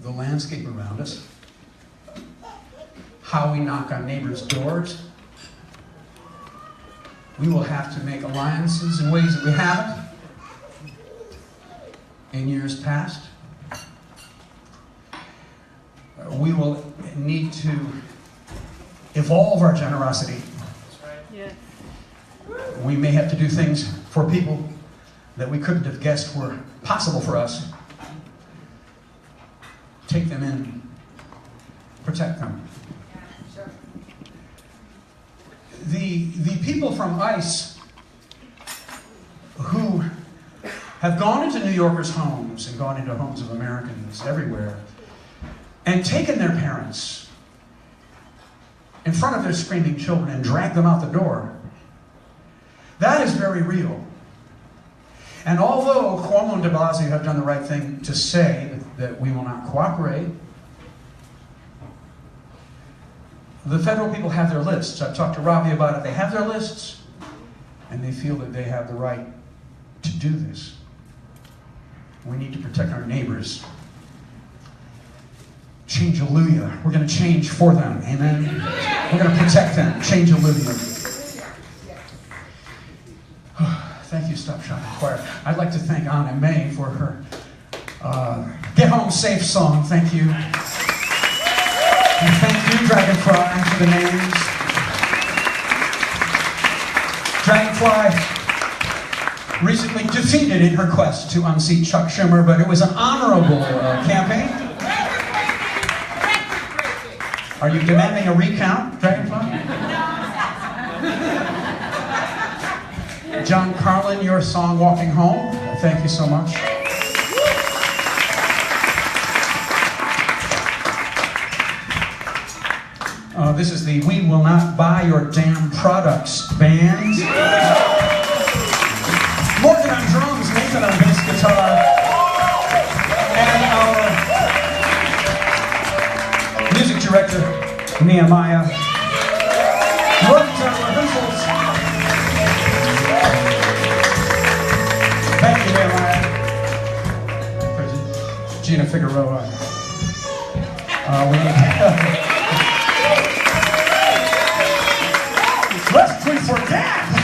the landscape around us, how we knock on neighbors' doors. We will have to make alliances in ways that we haven't in years past. We will need to evolve our generosity. Yeah. We may have to do things for people that we couldn't have guessed were possible for us. Take them in, protect them. The people from ICE who have gone into New Yorkers' homes and gone into homes of Americans everywhere and taken their parents in front of their screaming children and dragged them out the door, that is very real. And although Cuomo and de Blasio have done the right thing to say that we will not cooperate, the federal people have their lists. I've talked to Robbie about it. They have their lists, and they feel that they have the right to do this. We need to protect our neighbors. Change Hallelujah. We're going to change for them. Amen? We're going to protect them. Change Hallelujah. Thank you, Stop Shopping Choir. I'd like to thank Anna May for her Get Home Safe song. Thank you. And thank you, Dragonfly, for the names. Dragonfly recently defeated in her quest to unseat Chuck Schumer, but it was an honorable campaign. Are you demanding a recount, Dragonfly? John Carlin, your song, Walking Home. Thank you so much. This is the We Will Not Buy Your Damn Products band. Morgan on drums, Nathan on bass guitar, and our music director, Nehemiah. Welcome to our rehearsals. Thank you, Nehemiah. Gina Figueroa. We need... Let's pray for that!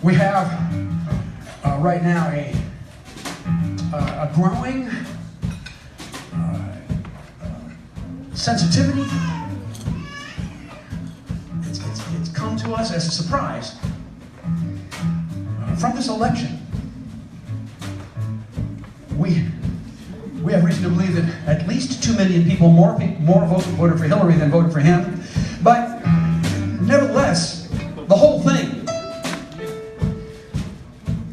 We have right now a growing sensitivity. It's come to us as a surprise from this election. We have reason to believe that at least 2 million people more voted for Hillary than voted for him. But nevertheless, the whole thing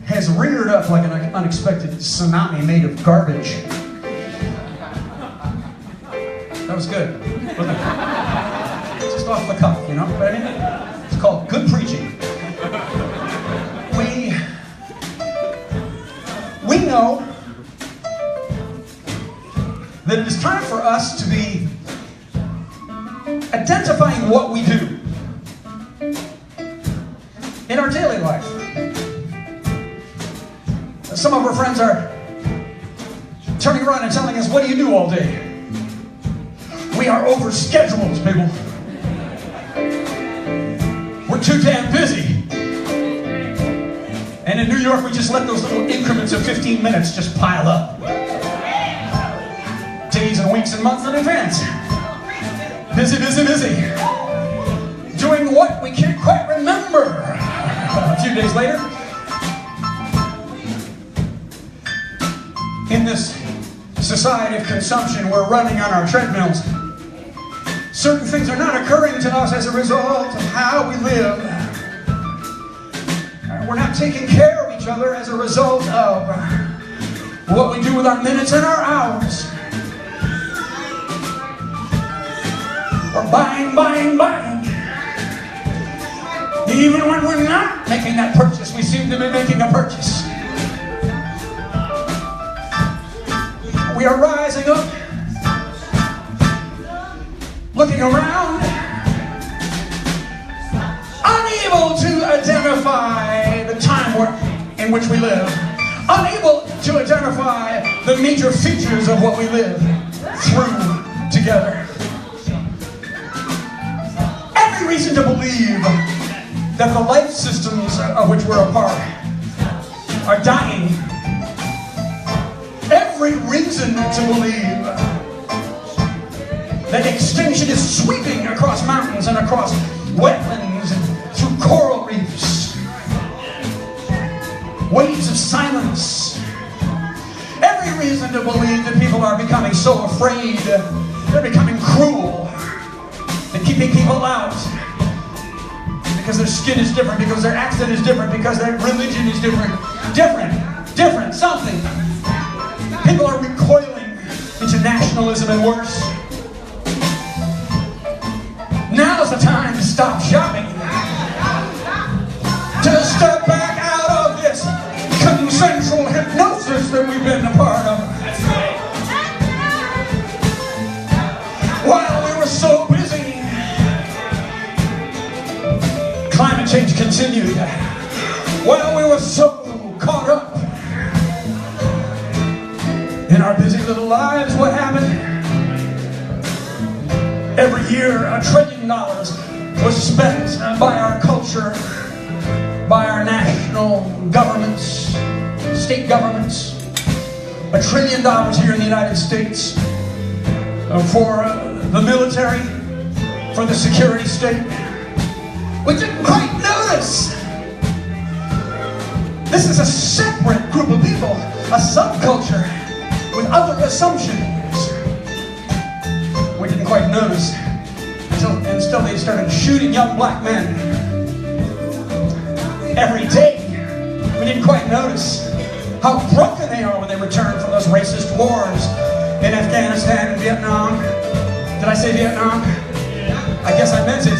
has reared up like an unexpected tsunami made of garbage. That was good, wasn't it? Just off the cuff, you know? But it's called good preaching. We know that it is time for us to be identifying what we do in our daily life. Some of our friends are turning around and telling us, what do you do all day? We are over schedules, people. We're too damn busy. And in New York, we just let those little increments of 15 minutes just pile up. Days and weeks and months in advance. Busy, busy, busy. Doing what we can't quite remember. A few days later, in this society of consumption, we're running on our treadmills. Certain things are not occurring to us as a result of how we live. We're not taking care of each other as a result of what we do with our minutes and our hours. We're buying, buying, buying. Even when we're not making that purchase, we seem to be making a purchase. We are rising up, looking around, unable to identify the time in which we live, unable to identify the major features of what we live through together. Every reason to believe that the life systems of which we're a part are dying. Every reason to believe that extinction is sweeping across mountains and across wetlands and through coral reefs. Waves of silence. Every reason to believe that people are becoming so afraid, they're becoming cruel, they're keeping people out because their skin is different, because their accent is different, because their religion is different. Different, something. People are recoiling into nationalism and worse. Now's the time to stop shopping, to step back out of this consensual hypnosis that we've been a part of. While we were so busy, climate change continued. While we were so caught up in our busy little lives, what happened? Every year, $1 trillion was spent by our culture, by our national governments, state governments. $1 trillion here in the United States for the military, for the security state. We didn't quite notice. This is a separate group of people, a subculture with other assumptions. We didn't quite notice until they started shooting young black men every day. We didn't quite notice how broken they are when they return from those racist wars in Afghanistan and Vietnam. Did I say Vietnam? I guess I meant it.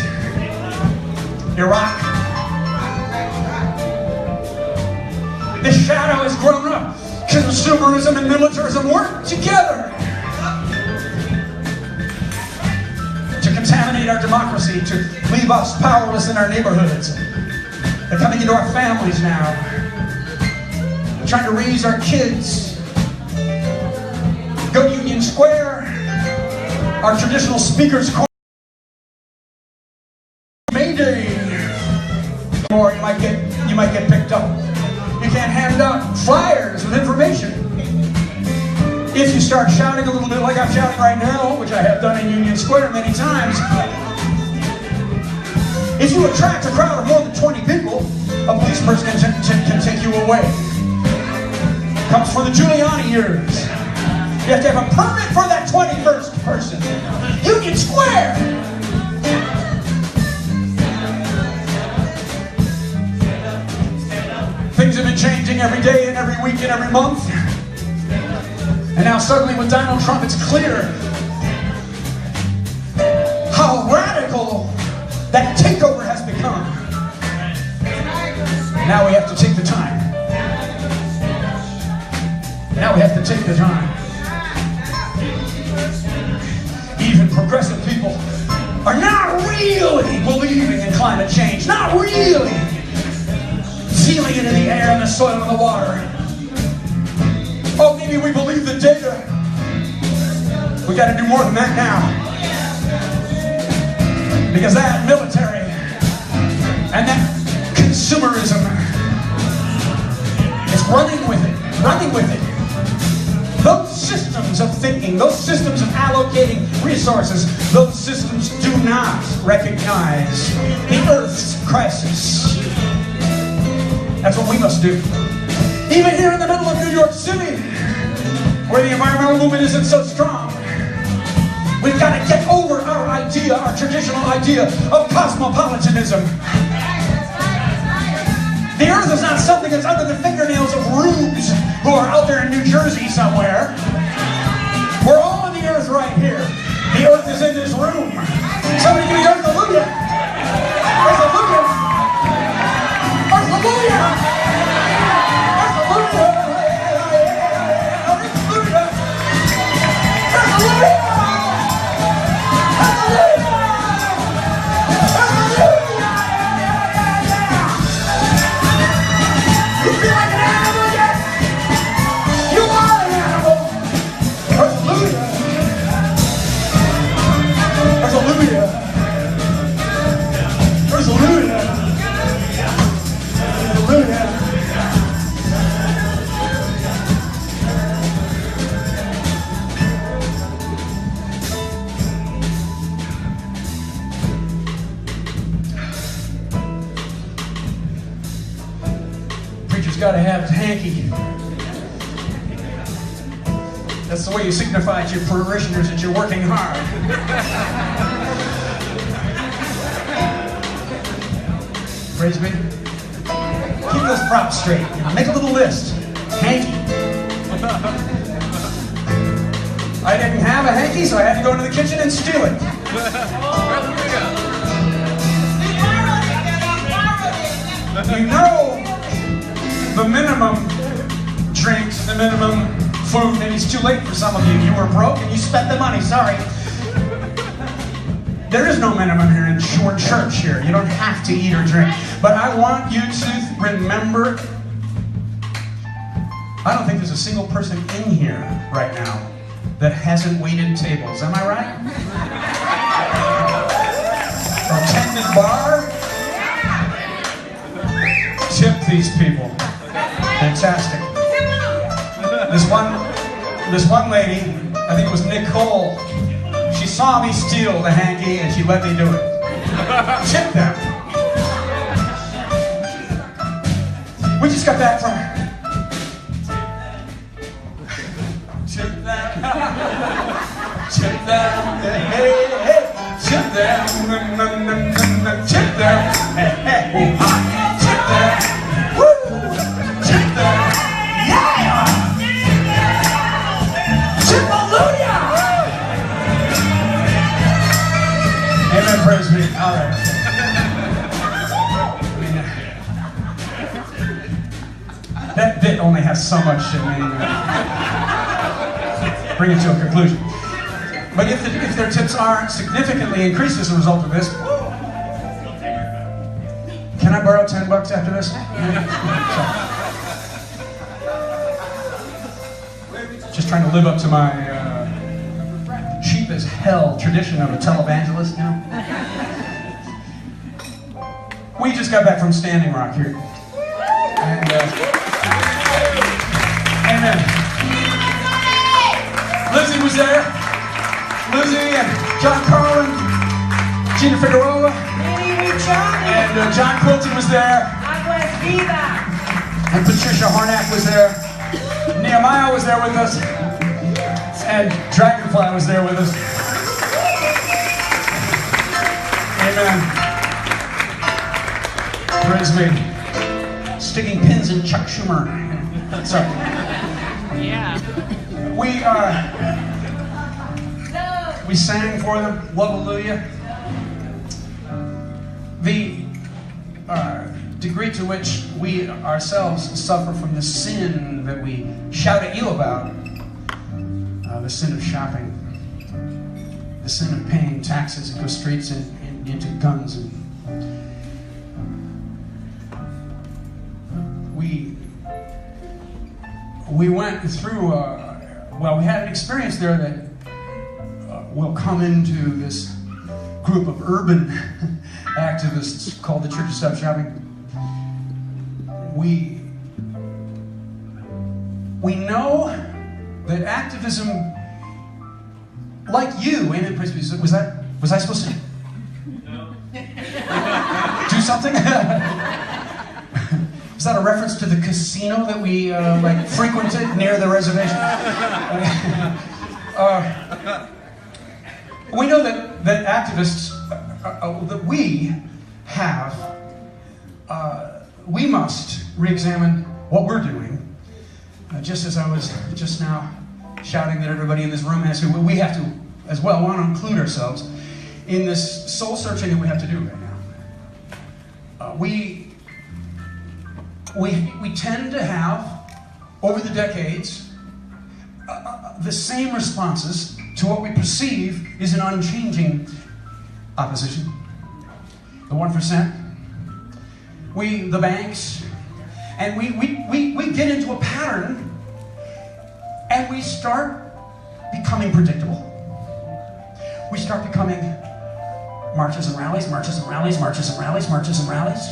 Iraq. The shadow has grown up. Consumerism and militarism work together to contaminate our democracy, to leave us powerless in our neighborhoods. They're coming into our families now. They're trying to raise our kids. Go to Union Square. Our traditional speakers' corner. Mayday. Or you might get picked up. You can't hand out flyers with information. If you start shouting a little bit like I'm shouting right now, which I have done in Union Square many times, if you attract a crowd of more than 20 people, a police person can take you away. Comes for the Giuliani years. You have to have a permit for that 21st person. Union Square! Things have been changing every day and every week and every month. And now suddenly with Donald Trump, it's clear how radical that takeover has become. Now we have to take the time. Now we have to take the time. Even progressive people are not really believing in climate change. Not really. Feeling it in the air and the soil and the water. Oh, maybe we believe the data. We got to do more than that now. Because that military and that consumerism is running with it. Those systems of thinking, those systems of allocating resources, those systems do not recognize the Earth's crisis. That's what we must do. Even here in the middle of New York City, where the environmental movement isn't so strong, we've got to get over our idea, our traditional idea of cosmopolitanism. The Earth is not something that's under the fingernails of rubes who are out there in New Jersey somewhere. We're all on the Earth right here. The Earth is in this room. Somebody give me hallelujah. Hallelujah. Hallelujah. Hallelujah. You feel like an animal yet? You are an animal. gotta have is hanky. That's the way you signify to your parishioners that you're working hard. Praise me. Keep those props straight. Make a little list. Hanky. I didn't have a hanky, so I had to go into the kitchen and steal it. You know the minimum drinks, the minimum food. Maybe it's too late for some of you. You were broke and you spent the money. Sorry. There is no minimum here in short church here. You don't have to eat or drink. But I want you to remember, I don't think there's a single person in here right now that hasn't waited tables. Am I right? Or attended bar? Tip these people. Fantastic. This one lady, I think it was Nicole, she saw me steal the hanky and she let me do it. Tip them. We just got back from... Tip them. Tip them. Hey, hey. Tip them. Tip them. Hey, hey. Tip them. Woo. Tip them. Yeah. Hallelujah. Amen, praise me. All right. That bit only has so much bring it to a conclusion. But if their tips are significantly increased as a result of this, can I borrow $10 after this? Just trying to live up to my cheap as hell tradition of a televangelist, you know? We just got back from Standing Rock here. And, amen. Lizzie was there. Lizzie and John Carlin, Gina Figueroa, and John Quilty was there. And Patricia Harnack was there. Nehemiah was there with us. And Dragonfly was there with us. Amen. Praise me. Sticking pins in Chuck Schumer. Sorry. Yeah. We sang for them. Hallelujah. The degree to which we ourselves suffer from the sin that we shout at you about, the sin of shopping, the sin of paying taxes that go straight into guns. And we went through, we had an experience there that will come into this group of urban activists called the Church of Stop Shopping. We know that activism, like you, amen, praise be, was I supposed to do something? Is that a reference to the casino that we frequented near the reservation? We know that activists, that we have, we must re-examine what we're doing. Just as I was just now shouting that everybody in this room has to, we have to as well want to include ourselves in this soul searching that we have to do right now. We tend to have, over the decades, the same responses to what we perceive is an unchanging opposition. The 1%, the banks, and we get into a pattern and we start becoming predictable. We start becoming marches and rallies, marches and rallies, marches and rallies, marches and rallies.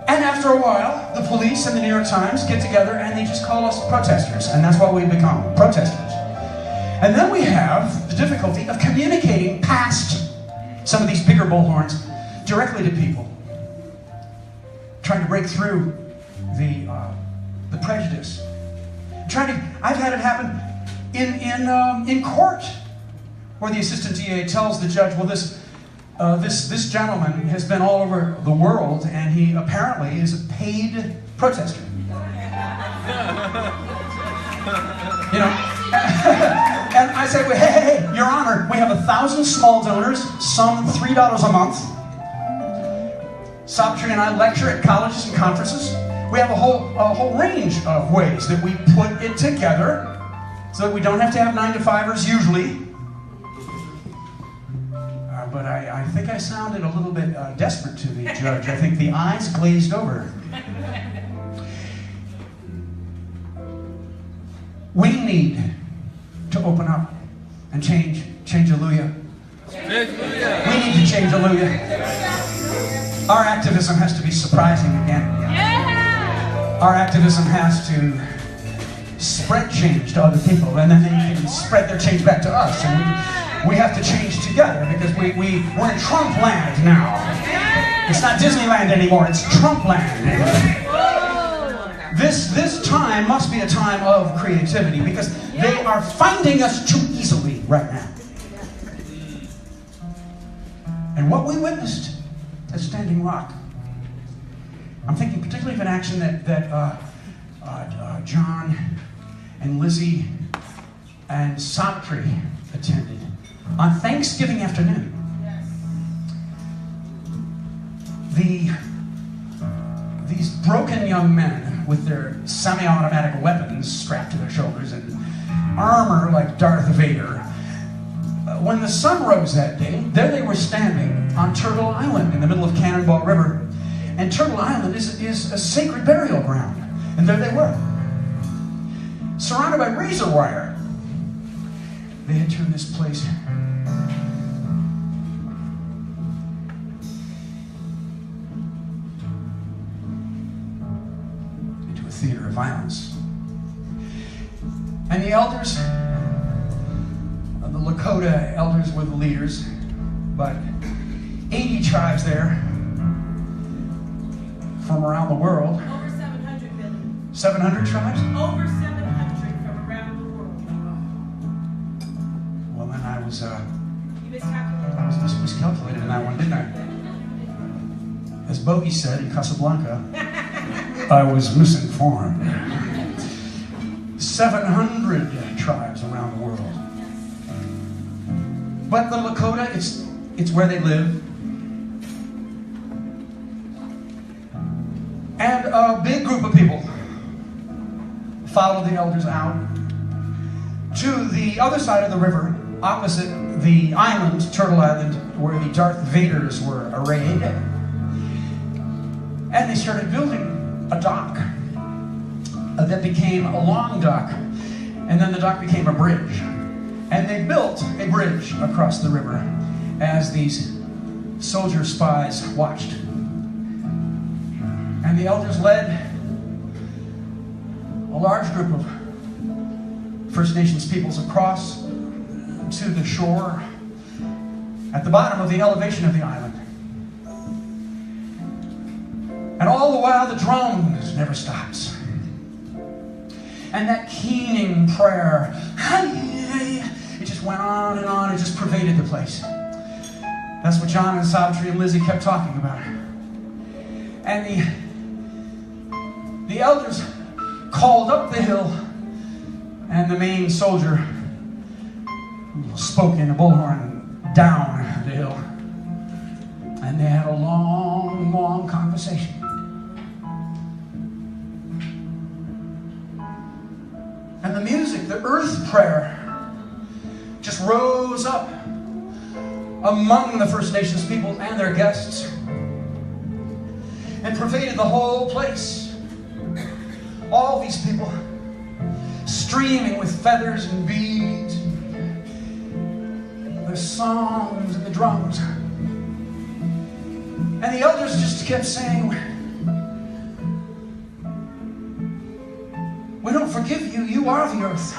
And after a while, the police and the New York Times get together and they just call us protesters. And that's what we become, protesters. And then we have the difficulty of communicating past some of these bigger bullhorns directly to people. Trying to break through the prejudice. I've had it happen in court, where the assistant DA tells the judge, well, this gentleman has been all over the world, and he apparently is a paid protester. You know, and I say, well, hey, Your Honor, we have 1,000 small donors, some $3 a month. Savitri and I lecture at colleges and conferences. We have a whole range of ways that we put it together so that we don't have to have 9-to-5ers usually. But I think I sounded a little bit desperate to the judge. I think the eyes glazed over. We need to open up and change Hallelujah. We need to change Hallelujah. Our activism has to be surprising again. Our activism has to spread change to other people, and then they can spread their change back to us. And we have to change together, because we're in Trump land now. It's not Disneyland anymore, it's Trump land. This time must be a time of creativity, because they are finding us too easily right now. And what we witnessed at Standing Rock, I'm thinking particularly of an action that John and Lizzie and Savitri attended on Thanksgiving afternoon. These broken young men with their semi-automatic weapons strapped to their shoulders and armor like Darth Vader. When the sun rose that day, there they were standing on Turtle Island in the middle of Cannonball River. And Turtle Island is a sacred burial ground. And there they were, surrounded by razor wire. They had turned this place into a theater of violence. And the elders, the Lakota elders were the leaders, but 80 tribes there from around the world. Over 700 million. 700 tribes? Over 700 from around the world. Well, then I was You miscalculated. I was miscalculated in that one, didn't I? As Bogey said in Casablanca, I was misinformed. 700 tribes around the world. But the Lakota, it's where they live. And a big group of people followed the elders out to the other side of the river, opposite the island, Turtle Island, where the Darth Vaders were arrayed. And they started building a dock that became a long dock. And then the dock became a bridge. And they built a bridge across the river as these soldier spies watched. And the elders led a large group of First Nations peoples across to the shore at the bottom of the elevation of the island. And all the while, the drums never stops. And that keening prayer, it just went on, it just pervaded the place. That's what John and Savitri and Lizzie kept talking about. And the elders called up the hill, and the main soldier spoke in a bullhorn down the hill. And they had a long, long conversation. And the music, the earth prayer, just rose up among the First Nations people and their guests and pervaded the whole place. All these people streaming with feathers and beads, and the songs and the drums. And the elders just kept saying, we don't forgive you. You are the earth,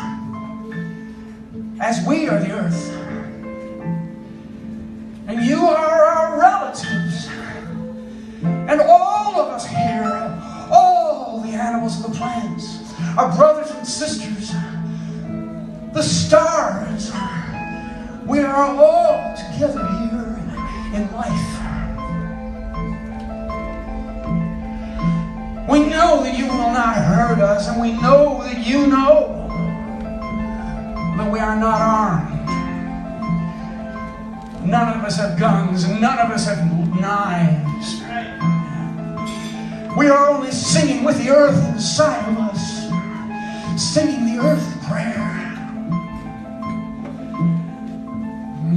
as we are the earth. And you are our relatives. And all of us here, all the animals and the plants, our brothers and sisters, the stars. We are all together here in life. We know that you will not hurt us, and we know that you know that we are not armed. None of us have guns, and none of us have knives. We are only singing with the earth inside of us, singing the earth prayer.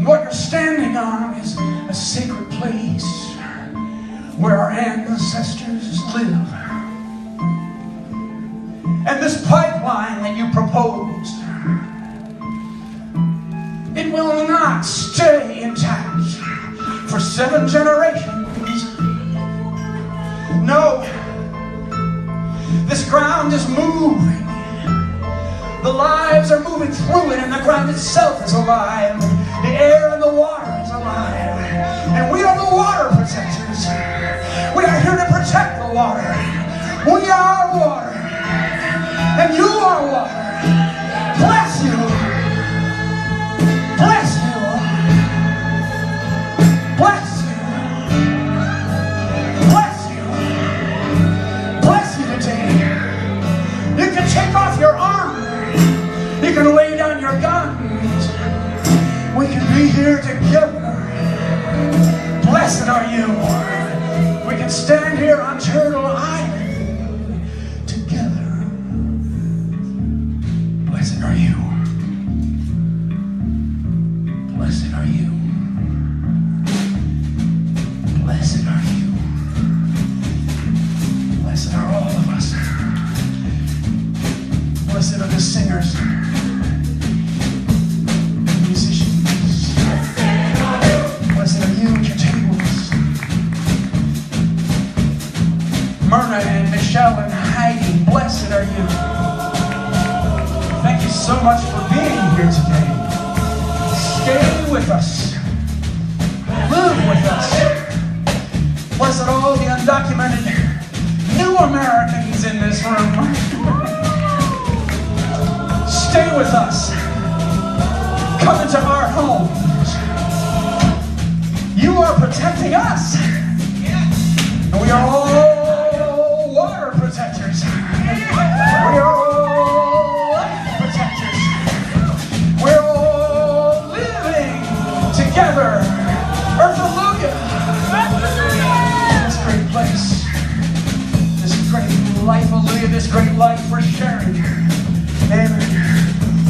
What you're standing on is a sacred place where our ancestors live. And this pipeline that you proposed, it will not stay intact for 7 generations. No, this ground is moving. The lives are moving through it, and the ground itself is alive. The air and the water is alive. And we are the water protectors. We are here to protect the water. We are water. And you are water. Bless you. Bless you. Bless you. Bless you. Bless you today. You can take off your armor. You can lay down your guns. We can be here together. Blessed are you. We can stand here on Turtle Island together. Blessed are you. Blessed are you. Blessed are you. Blessed are all of us. Blessed are the singers, the musicians. Blessed are you at your tables. Myrna and Michelle and Heidi, blessed are you. Thank you so much for being here today. Stay with us. Live with us. Blessed are all the undocumented new Americans in this room. Stay with us. Come into our homes. You are protecting us. And we are all water protectors. We are all life protectors. We're all living together. Hallelujah. This great place. This great life, hallelujah. This great life we're sharing. Amen.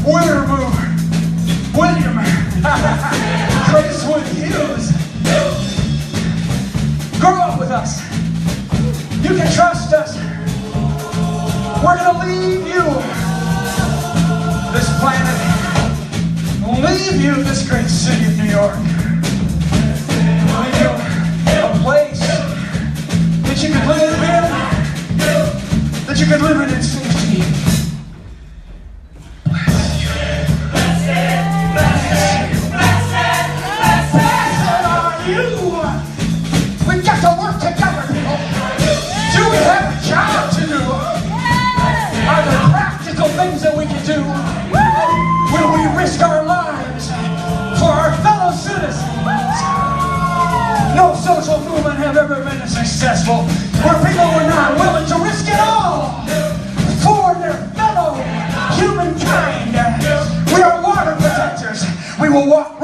William, Gracewood Hughes, grow up with us. You can trust us. We're going to leave you this planet. Leave you this great city of New York. Leave you a place that you could live in, that you could live in safety. We've got to work together, people. Do we have a job to do? Are there practical things that we can do? Will we risk our lives for our fellow citizens? No social movement have ever been successful where people were not willing to risk it all for their fellow humankind. We are water protectors. We will walk